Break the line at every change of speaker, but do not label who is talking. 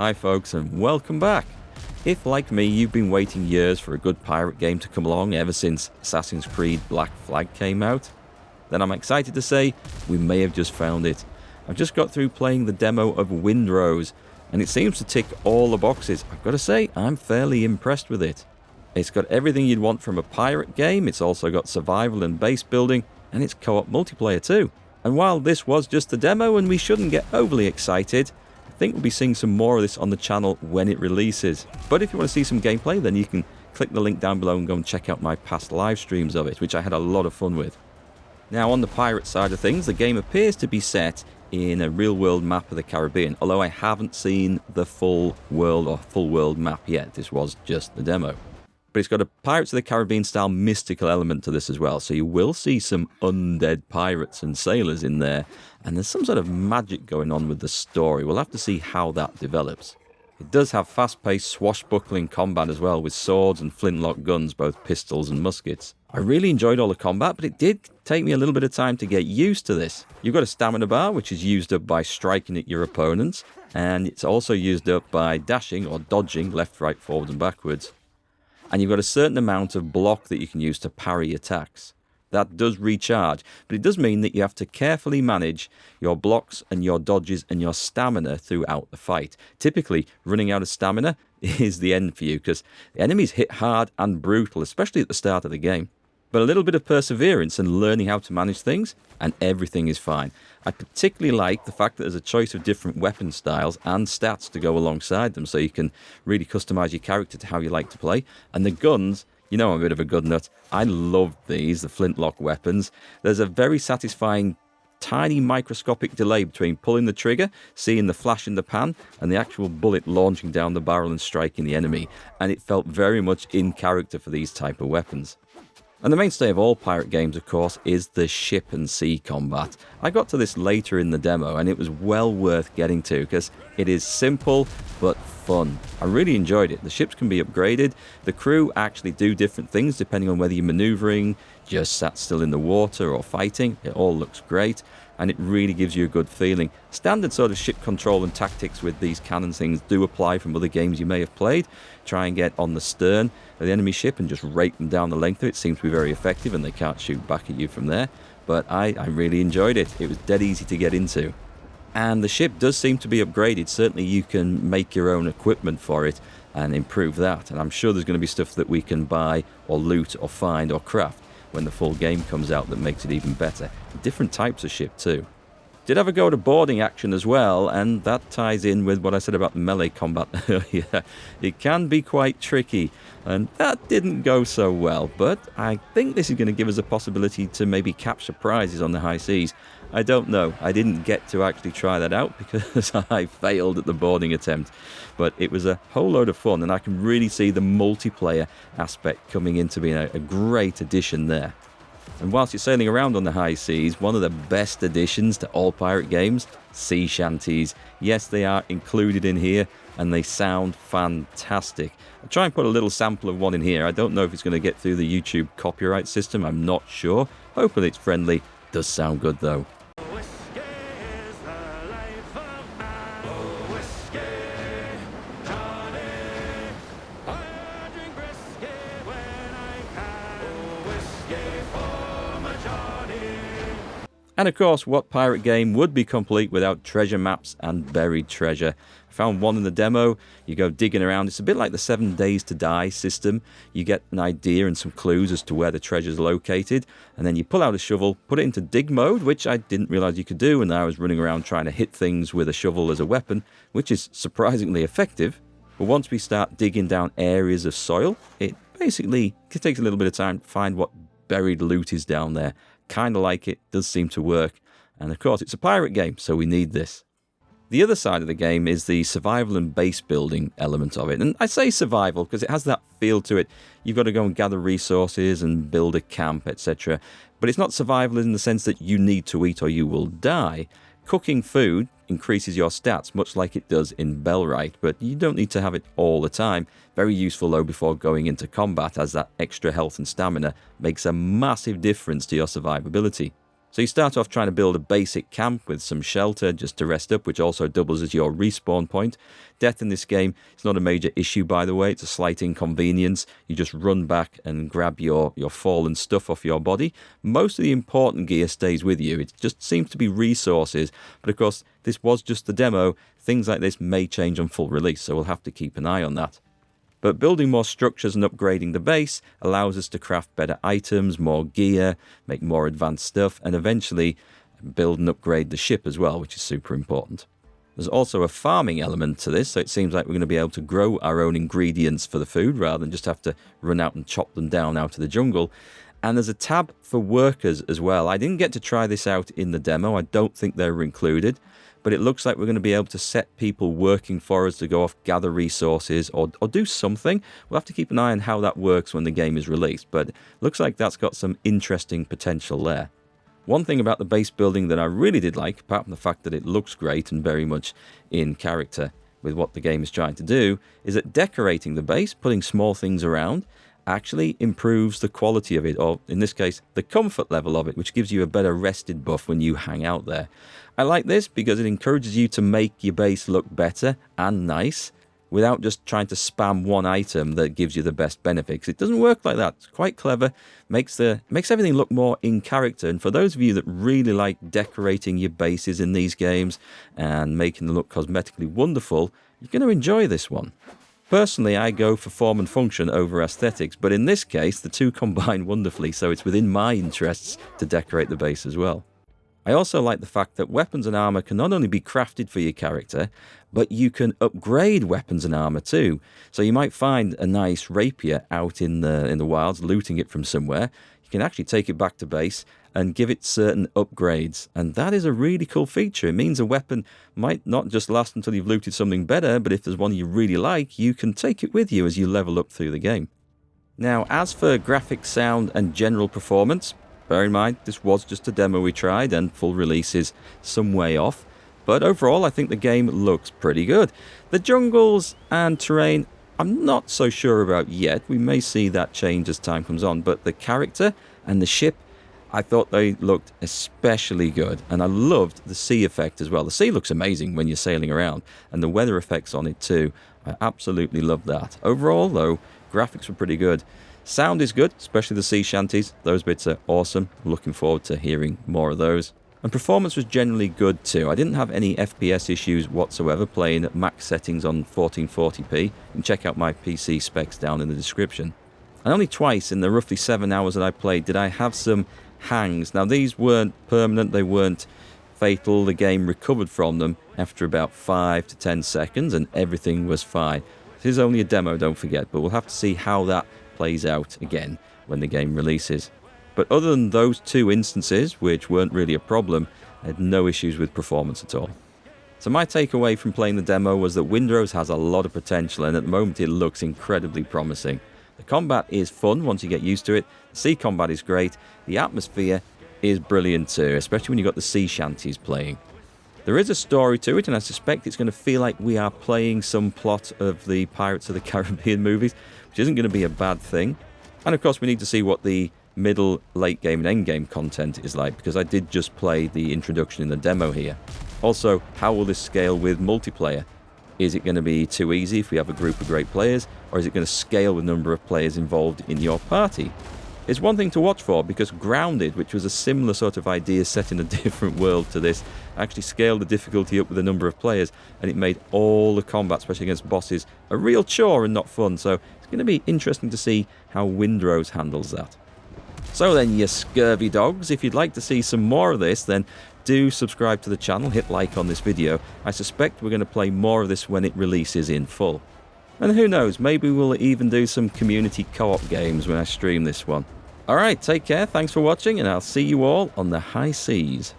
Hi folks and welcome back. If like me you've been waiting years for a good pirate game to come along ever since Assassin's Creed Black Flag came out, then I'm excited to say we may have just found it. I've just got through playing the demo of Windrose and it seems to tick all the boxes. I've got to say I'm fairly impressed with it. It's got everything you'd want from a pirate game, it's also got survival and base building, and it's co-op multiplayer too. And while this was just a demo and we shouldn't get overly excited, I think we'll be seeing some more of this on the channel when it releases. But if you want to see some gameplay, then you can click the link down below and go and check out my past live streams of it, which I had a lot of fun with. Now on the pirate side of things, the game appears to be set in a real world map of the Caribbean, although I haven't seen the full world or full world map yet. This was just the demo. But it's got a Pirates of the Caribbean style mystical element to this as well, so you will see some undead pirates and sailors in there, and there's some sort of magic going on with the story. We'll have to see how that develops. It does have fast-paced swashbuckling combat as well, with swords and flintlock guns, both pistols and muskets. I really enjoyed all the combat, but it did take me a little bit of time to get used to this. You've got a stamina bar, which is used up by striking at your opponents, and it's also used up by dashing or dodging left, right, forwards and backwards. And you've got a certain amount of block that you can use to parry attacks. That does recharge, but it does mean that you have to carefully manage your blocks and your dodges and your stamina throughout the fight. Typically, running out of stamina is the end for you, because the enemies hit hard and brutal, especially at the start of the game. But a little bit of perseverance and learning how to manage things, and everything is fine. I particularly like the fact that there's a choice of different weapon styles and stats to go alongside them, so you can really customize your character to how you like to play. And the guns, you know I'm a bit of a gun nut. I love these, the flintlock weapons. There's a very satisfying tiny microscopic delay between pulling the trigger, seeing the flash in the pan, and the actual bullet launching down the barrel and striking the enemy. And it felt very much in character for these type of weapons. And the mainstay of all pirate games, of course, is the ship and sea combat. I got to this later in the demo, and it was well worth getting to, because it is simple but fun. I really enjoyed it. The ships can be upgraded. The crew actually do different things depending on whether you're maneuvering, just sat still in the water, or fighting. It all looks great, and it really gives you a good feeling. Standard sort of ship control and tactics with these cannon things do apply from other games you may have played. Try and get on the stern of the enemy ship and just rake them down the length of it. Seems to be very effective, and they can't shoot back at you from there. But I really enjoyed it. It was dead easy to get into. And the ship does seem to be upgraded. Certainly you can make your own equipment for it and improve that. And I'm sure there's going to be stuff that we can buy or loot or find or craft when the full game comes out that makes it even better. Different types of ship too. Did have a go to boarding action as well, and that ties in with what I said about the melee combat earlier. It can be quite tricky, and that didn't go so well, but I think this is going to give us a possibility to maybe capture prizes on the high seas. I don't know. I didn't get to actually try that out because I failed at the boarding attempt, but it was a whole load of fun, and I can really see the multiplayer aspect coming into being a great addition there. And whilst you're sailing around on the high seas, one of the best additions to all pirate games, sea shanties. Yes, they are included in here, and they sound fantastic. I'll try and put a little sample of one in here. I don't know if it's going to get through the YouTube copyright system, I'm not sure. Hopefully it's friendly. Does sound good though. And of course, what pirate game would be complete without treasure maps and buried treasure? I found one in the demo. You go digging around. It's a bit like the 7 Days to Die system. You get an idea and some clues as to where the treasure's located, and then you pull out a shovel, put it into dig mode, which I didn't realize you could do, and I was running around trying to hit things with a shovel as a weapon, which is surprisingly effective. But once we start digging down areas of soil, it basically takes a little bit of time to find what buried loot is down there. Kind of like it, does seem to work, and of course it's a pirate game, so we need this. The other side of the game is the survival and base building element of it, and I say survival because it has that feel to it. You've got to go and gather resources and build a camp, etc. But it's not survival in the sense that you need to eat or you will die. Cooking food increases your stats, much like it does in Bellwright, but you don't need to have it all the time. Very useful though before going into combat, as that extra health and stamina makes a massive difference to your survivability. So you start off trying to build a basic camp with some shelter just to rest up, which also doubles as your respawn point. Death in this game is not a major issue, by the way. It's a slight inconvenience. You just run back and grab your fallen stuff off your body. Most of the important gear stays with you. It just seems to be resources. But of course, this was just the demo. Things like this may change on full release, so we'll have to keep an eye on that. But building more structures and upgrading the base allows us to craft better items, more gear, make more advanced stuff, and eventually build and upgrade the ship as well, which is super important. There's also a farming element to this, so it seems like we're going to be able to grow our own ingredients for the food rather than just have to run out and chop them down out of the jungle. And there's a tab for workers as well. I didn't get to try this out in the demo. I don't think they were included. But it looks like we're going to be able to set people working for us to go off, gather resources, or do something. We'll have to keep an eye on how that works when the game is released, but it looks like that's got some interesting potential there. One thing about the base building that I really did like, apart from the fact that it looks great and very much in character with what the game is trying to do, is that decorating the base, putting small things around, actually improves the quality of it, or in this case, the comfort level of it, which gives you a better rested buff when you hang out there. I like this because it encourages you to make your base look better and nice without just trying to spam one item that gives you the best benefit. 'Cause it doesn't work like that. It's quite clever, makes everything look more in character. And for those of you that really like decorating your bases in these games and making them look cosmetically wonderful, you're going to enjoy this one. Personally, I go for form and function over aesthetics, but in this case, the two combine wonderfully, so it's within my interests to decorate the base as well. I also like the fact that weapons and armor can not only be crafted for your character, but you can upgrade weapons and armor too. So you might find a nice rapier out in the wilds, looting it from somewhere. You can actually take it back to base and give it certain upgrades. And that is a really cool feature. It means a weapon might not just last until you've looted something better, but if there's one you really like, you can take it with you as you level up through the game. Now, as for graphics, sound, and general performance, bear in mind, this was just a demo we tried, and full release is some way off. But overall, I think the game looks pretty good. The jungles and terrain, I'm not so sure about yet. We may see that change as time comes on. But the character and the ship, I thought they looked especially good. And I loved the sea effect as well. The sea looks amazing when you're sailing around. And the weather effects on it too. I absolutely love that. Overall, though, graphics were pretty good. Sound is good, especially the sea shanties. Those bits are awesome. I'm looking forward to hearing more of those. And performance was generally good too. I didn't have any FPS issues whatsoever playing at max settings on 1440p. You can check out my PC specs down in the description. And only twice in the roughly 7 hours that I played did I have some hangs. Now these weren't permanent, they weren't fatal. The game recovered from them after about 5 to 10 seconds and everything was fine. This is only a demo, don't forget, but we'll have to see how that plays out again when the game releases. But other than those two instances, which weren't really a problem, I had no issues with performance at all. So my takeaway from playing the demo was that Windrose has a lot of potential, and at the moment it looks incredibly promising. The combat is fun once you get used to it, the sea combat is great, the atmosphere is brilliant too, especially when you've got the sea shanties playing. There is a story to it, and I suspect it's going to feel like we are playing some plot of the Pirates of the Caribbean movies, which isn't going to be a bad thing. And of course we need to see what the middle, late game and end game content is like, because I did just play the introduction in the demo here. Also, how will this scale with multiplayer? Is it going to be too easy if we have a group of great players, or is it going to scale with the number of players involved in your party? It's one thing to watch for, because Grounded, which was a similar sort of idea set in a different world to this, actually scaled the difficulty up with the number of players, and it made all the combat, especially against bosses, a real chore and not fun. So it's going to be interesting to see how Windrose handles that. So then, you scurvy dogs, if you'd like to see some more of this, then do subscribe to the channel, hit like on this video. I suspect we're going to play more of this when it releases in full. And who knows, maybe we'll even do some community co-op games when I stream this one. Alright, take care, thanks for watching, and I'll see you all on the high seas.